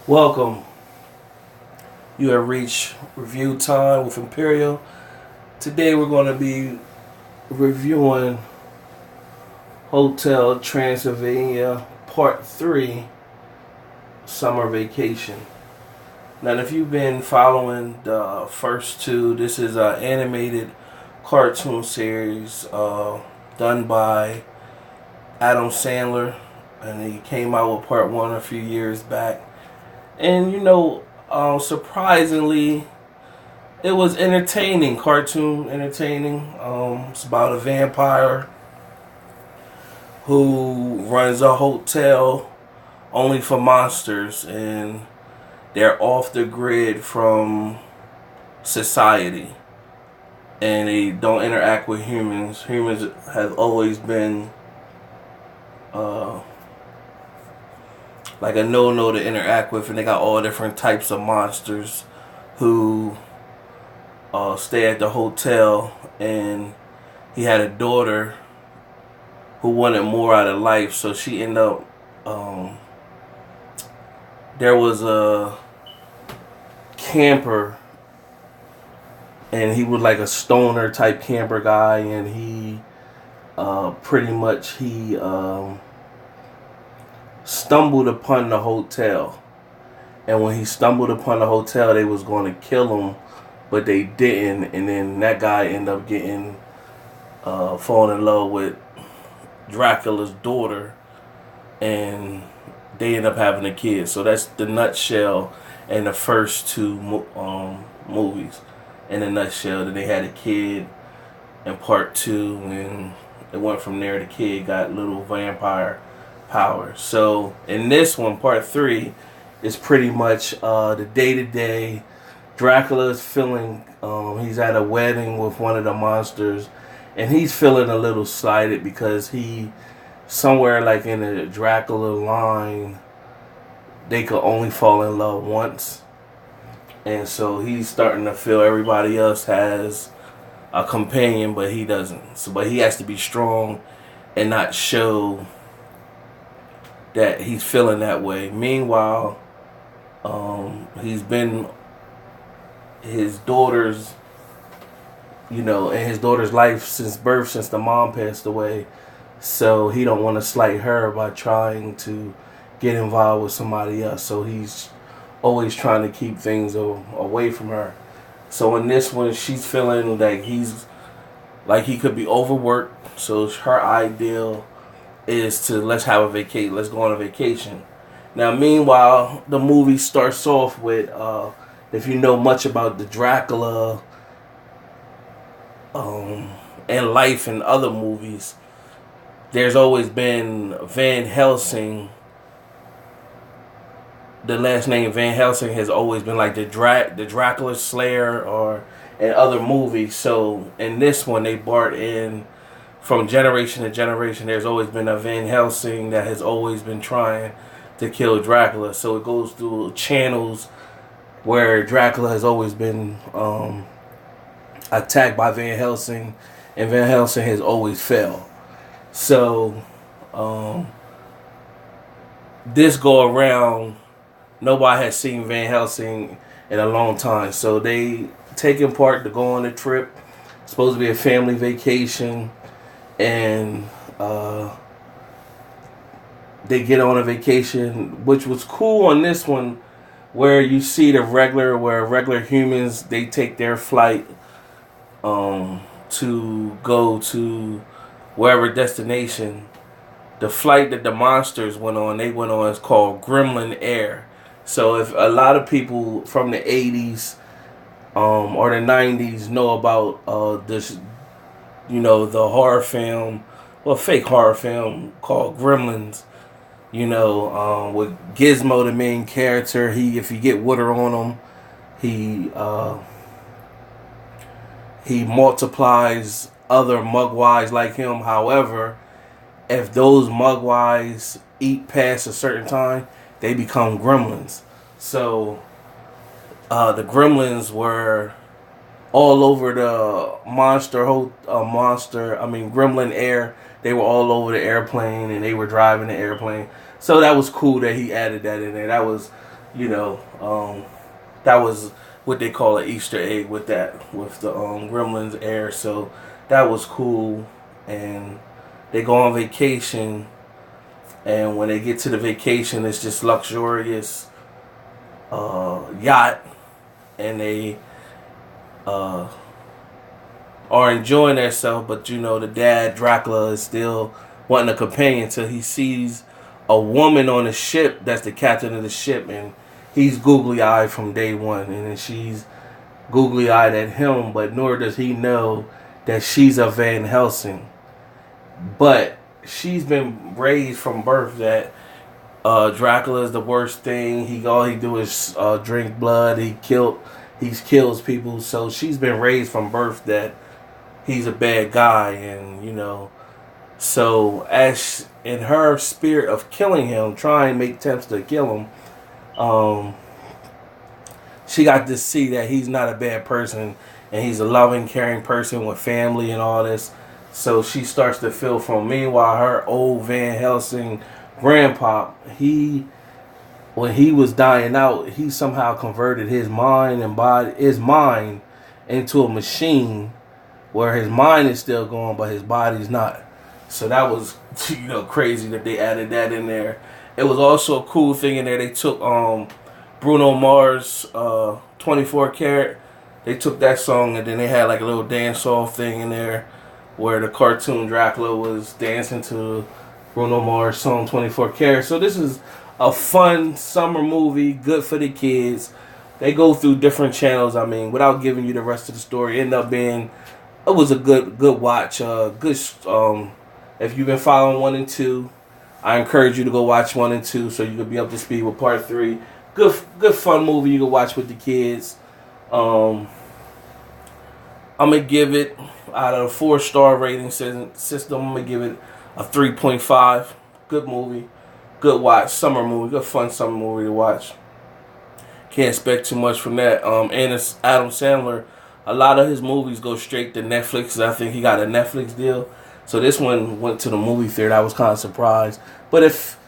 Welcome. You have reached review time with Imperial. Today we're going to be reviewing Hotel Transylvania Part 3 Summer Vacation. Now, if you've been following the first two, this is an animated cartoon series done by Adam Sandler, and he came out with Part 1 a few years back. And surprisingly, it was entertaining, cartoon entertaining. It's about a vampire who runs a hotel only for monsters, and they're off the grid from society, and they don't interact with humans. Humans have always been uh, like a no-no to interact with, and they got all different types of monsters who stay at the hotel. And he had a daughter who wanted more out of life, so she ended up there was a camper, and he was like a stoner type camper guy, and he pretty much he stumbled upon the hotel. And when he stumbled upon the hotel, they was going to kill him, but they didn't. And then that guy ended up getting falling in love with Dracula's daughter, and they end up having a kid. So that's the nutshell in the first two movies. In a nutshell, that they had a kid in part two, and it went from there. The kid got little vampire powers. So in this one, part three, is pretty much the day to day. Dracula is feeling he's at a wedding with one of the monsters, and he's feeling a little slighted because he somewhere like in the Dracula line, they could only fall in love once, and so he's starting to feel everybody else has a companion, but he doesn't. So, but he has to be strong and not show that he's feeling that way. Meanwhile, he's been his daughter's, in his daughter's life since birth, since the mom passed away. So he don't want to slight her by trying to get involved with somebody else. So he's always trying to keep things away from her. So in this one, she's feeling like he could be overworked. So her ideal is to let's go on a vacation. Now, meanwhile, the movie starts off with, if you know much about the Dracula and life in other movies, there's always been Van Helsing. The last name Van Helsing has always been like the Dracula Slayer or in other movies. So in this one, they brought in from generation to generation. There's always been a Van Helsing that has always been trying to kill Dracula. So it goes through channels where Dracula has always been attacked by Van Helsing, and Van Helsing has always failed. So this go around, nobody has seen Van Helsing in a long time. So they taking part to go on a trip. It's supposed to be a family vacation, and they get on a vacation, which was cool on this one, where you see where regular humans, they take their flight to go to wherever destination. The flight that the monsters went on is called Gremlin Air. So if a lot of people from the 80s or the 90s know about this, the horror film, fake horror film called Gremlins, with Gizmo, the main character, if you get water on him, he multiplies other mugwais like him. However, if those mugwais eat past a certain time, they become gremlins. So the gremlins were all over the Gremlin Air. They were all over the airplane, and they were driving the airplane. So that was cool that he added that in there. That was you know, that was what they call an Easter egg with that, with the Gremlins air. So that was cool. And they go on vacation, and when they get to the vacation, it's just luxurious yacht, and they uh, are enjoying themselves. But you know, the dad Dracula is still wanting a companion till he sees a woman on the ship that's the captain of the ship, and he's googly eyed from day one, and then she's googly eyed at him, but nor does he know that she's a Van Helsing. But she's been raised from birth that Dracula is the worst thing. All he do is drink blood. He kills people. So she's been raised from birth that he's a bad guy, and you know. So as in her spirit of killing him, trying to make attempts to kill him, she got to see that he's not a bad person, and he's a loving, caring person with family and all this. So she starts to feel from. Meanwhile, her old Van Helsing grandpa, when he was dying out, he somehow converted his mind into a machine where his mind is still going, but his body's not. So that was, crazy that they added that in there. It was also a cool thing in there. They took Bruno Mars' 24 Karat. They took that song, and then they had like a little dance off thing in there where the cartoon Dracula was dancing to Bruno Mars' song 24 Karat. So this is a fun summer movie, good for the kids. They go through different channels. I mean, without giving you the rest of the story, it was a good watch. Good. If you've been following 1 and 2, I encourage you to go watch 1 and 2 so you can be up to speed with part 3. Good fun movie you can watch with the kids. I'm gonna give it, out of a 4-star rating system, I'm gonna give it a 3.5. Good movie, good watch, summer movie, good fun summer movie to watch. Can't expect too much from that. And it's Adam Sandler. A lot of his movies go straight to Netflix. I think he got a Netflix deal. So this one went to the movie theater. I was kind of surprised. But if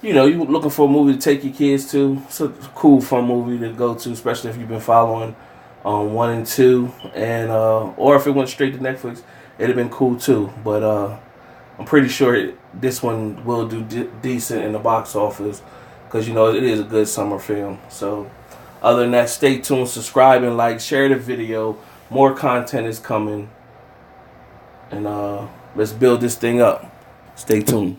you're looking for a movie to take your kids to, it's a cool, fun movie to go to, especially if you've been following 1 and 2, and or if it went straight to Netflix, it'd have been cool too. But I'm pretty sure this one will do decent in the box office because it is a good summer film. So other than that, stay tuned, subscribe and like, share the video. More content is coming, and let's build this thing up. Stay tuned.